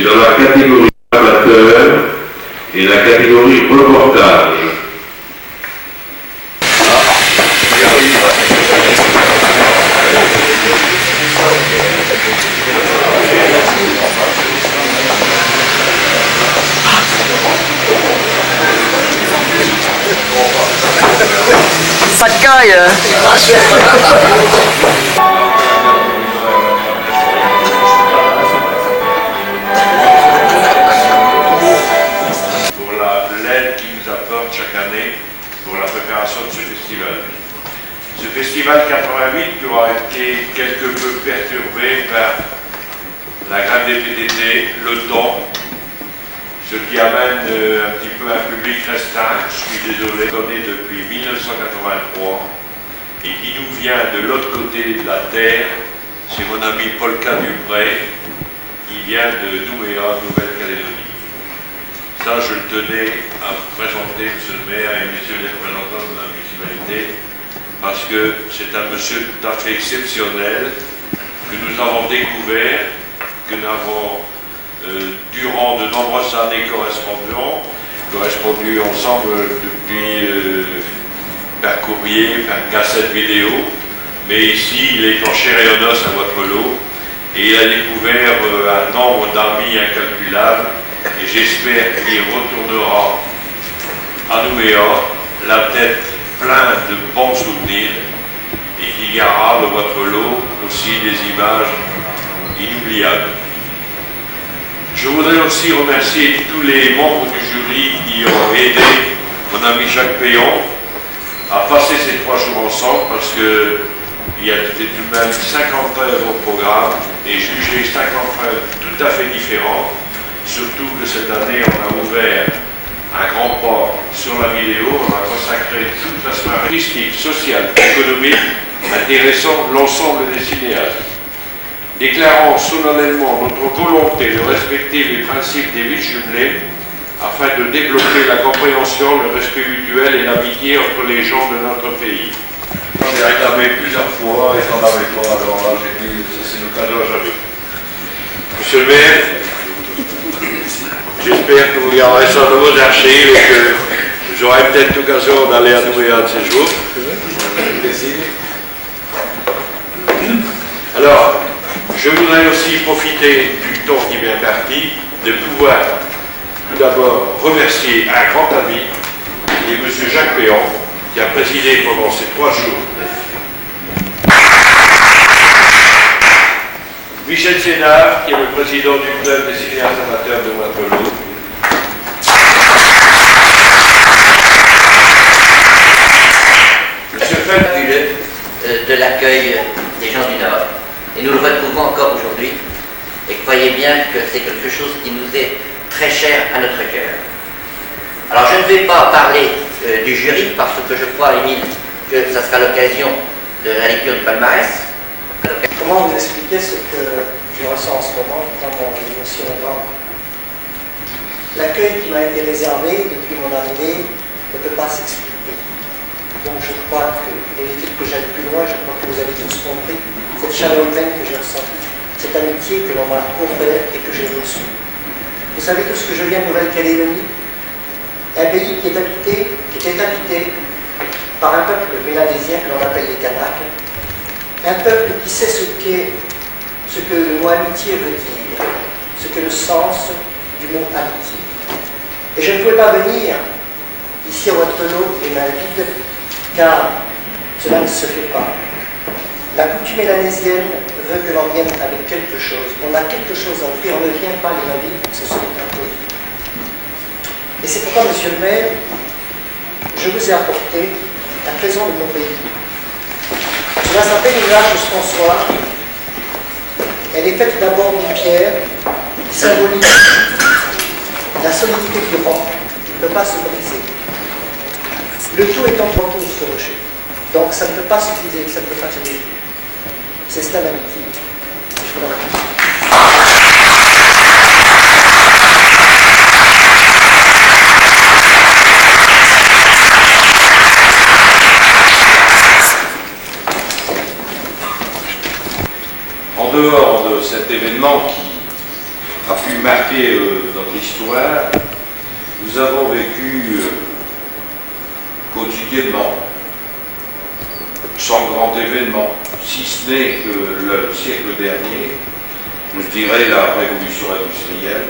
C'est dans la catégorie amateur et la catégorie reportage. Pas de caille. Pour l'aide qu'ils nous apportent chaque année pour la préparation de ce festival. Ce festival 88 qui aura été quelque peu perturbé par la grève des PTT, le temps, ce qui amène un petit peu un public restreint, je suis désolé, donné depuis 1983 et qui nous vient de l'autre côté de la terre. C'est mon ami Polka Dupré qui vient de Nouméa, Nouvelle-Calédonie. Ça, je le tenais à vous présenter, monsieur le maire et messieurs les représentants de la municipalité, parce que c'est un monsieur tout à fait exceptionnel que nous avons découvert, que nous avons durant de nombreuses années correspondu ensemble depuis par courrier, par cassette vidéo, mais ici il est en chair et en os à Waterloo et il a découvert un nombre d'amis incalculable et j'espère qu'il retournera à Nouméa la tête pleine de bons souvenirs et qu'il gardera de Waterloo aussi des images inoubliables. Je voudrais aussi remercier tous les membres du jury qui ont aidé mon ami Jacques Péon à passer ces 3 jours ensemble parce qu'il y a tout de même 50 heures au programme et jugé 50 heures tout à fait différentes, surtout que cette année on a ouvert un grand pas sur la vidéo, on a consacré toute la semaine artistique, sociale, économique, intéressant l'ensemble des cinéastes. Déclarons solennellement notre volonté de respecter les principes des villes jumelées afin de développer la compréhension, le respect mutuel et l'amitié entre les gens de notre pays. J'en ai réclamé plusieurs fois et t'en avais pas, alors là j'ai dit c'est l'occasion à jamais. Monsieur le maire, j'espère que vous garderez ça dans vos archives et que j'aurai peut-être l'occasion d'aller à Nouméa un de ces jours. Alors, je voudrais aussi profiter du temps qui m'est imparti de pouvoir tout d'abord remercier un grand ami, et M. Jacques Péon, qui a présidé pendant ces 3 jours. Michel Sénard, qui est le président du club des cinéastes amateurs de Waterloo. Monsieur fabuleux de l'accueil des gens du Nord. Et nous le retrouvons encore aujourd'hui. Et croyez bien que c'est quelque chose qui nous est très cher à notre cœur. Alors je ne vais pas parler du jury parce que je crois, Émile, que ça sera l'occasion de la lecture du palmarès. Comment vous expliquer ce que je ressens en ce moment dans mon émotion grande? L'accueil qui m'a été réservé depuis mon arrivée ne peut pas s'expliquer. Donc je crois que, et il que j'aille plus loin, je crois que vous avez tous compris cette chaleur humaine que j'ai ressentie, cette amitié que l'on m'a offerte et que j'ai reçue. Vous savez tout ce que je viens de Nouvelle-Calédonie, un pays qui était habité par un peuple mélanésien que l'on appelle les Kanaks, un peuple qui sait ce que le mot amitié veut dire, ce qu'est le sens du mot amitié. Et je ne pouvais pas venir ici à Waterloo les mains vides, car cela ne se fait pas. La coutume mélanésienne veut que l'on vienne avec quelque chose. On a quelque chose à offrir, on ne vient pas les mains vides, ce sont un peu. Et c'est pourquoi, monsieur le maire, je vous ai apporté un trésor de mon pays. Cela s'appelle une hache de François. Elle est faite d'abord d'une pierre qui symbolise la solidité du roc, qui ne peut pas se briser. Le tout est en retour sur ce rocher. Donc ça ne peut pas se briser, ça ne peut pas se détruire. C'est cela l'amitié. Je vous remercie. En dehors de cet événement qui a pu marquer notre histoire. Nous avons vécu quotidiennement, sans grand événement, si ce n'est que le siècle dernier, je dirais la révolution industrielle,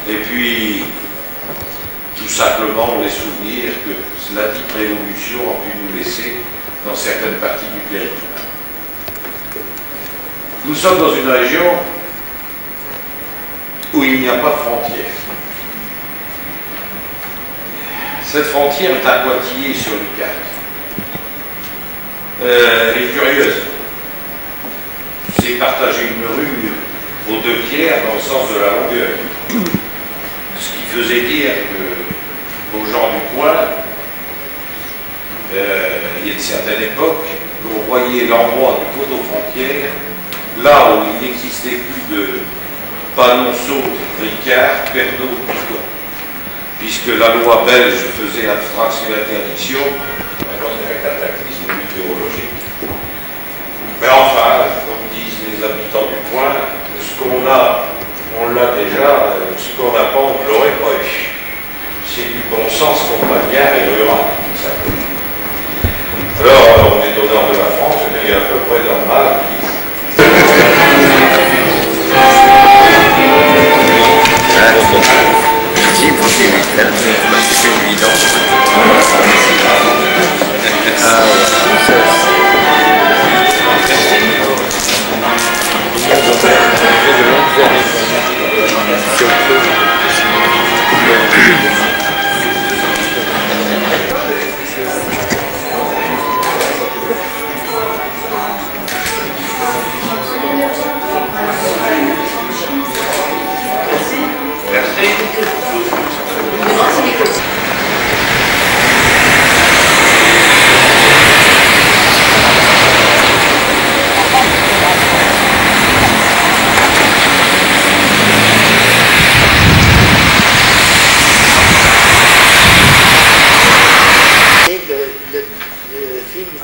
et puis tout simplement les souvenirs que la dite révolution a pu nous laisser dans certaines parties du territoire. Nous sommes dans une région où il n'y a pas de frontière. Cette frontière est à Poitiers sur une carte. Elle est curieuse. C'est partager une rue aux 2 tiers dans le sens de la longueur. Ce qui faisait dire qu'aux gens du coin, il y a une certaine époque, on voyait l'endroit du poteau frontière, là où il n'existait plus de Panonceau, Ricard, Pernod, Picot. Puisque la loi belge faisait abstraction et interdiction à cause d'un cataclysme météorologique. Mais enfin, comme disent les habitants du coin, ce qu'on a, on l'a déjà, ce qu'on n'a pas, on ne l'aurait pas eu. C'est du bon sens campagnard et rural, tout simplement. Alors, on est au nord de la France, mais il est à peu près normal. Merci pour ces méthodes, c'est évident.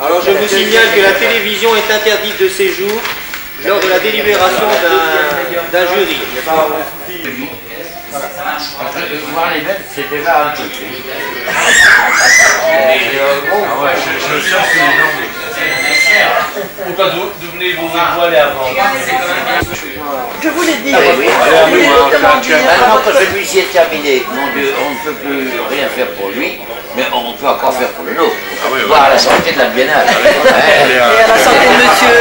Alors je vous signale que la télévision est interdite de séjour lors de la délibération d'un jury. Voir les bêtes, c'est déjà un truc. Pourquoi d'où venez-vous voiler avant? Je vous l'ai dit. Oui, maintenant que celui-ci est terminé, mon Dieu, on ne peut plus rien faire pour lui, mais on peut encore faire pour le nôtre. Voir à la santé de la biennale. Et à la santé de monsieur.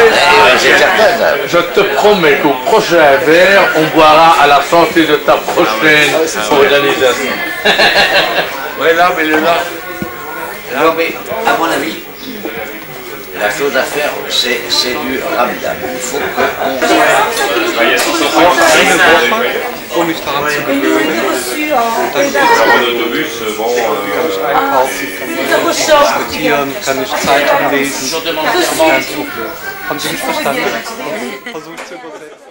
C'est certain, ça. Je te promets qu'au prochain verre, on boira à la santé de ta prochaine organisation. Oui, là, mais là. Non, mais à mon avis, la chose à faire, c'est du ramadan. Il faut qu'on... Kann ich Zeitung lesen? Haben Sie mich verstanden? Versucht zu übersetzen.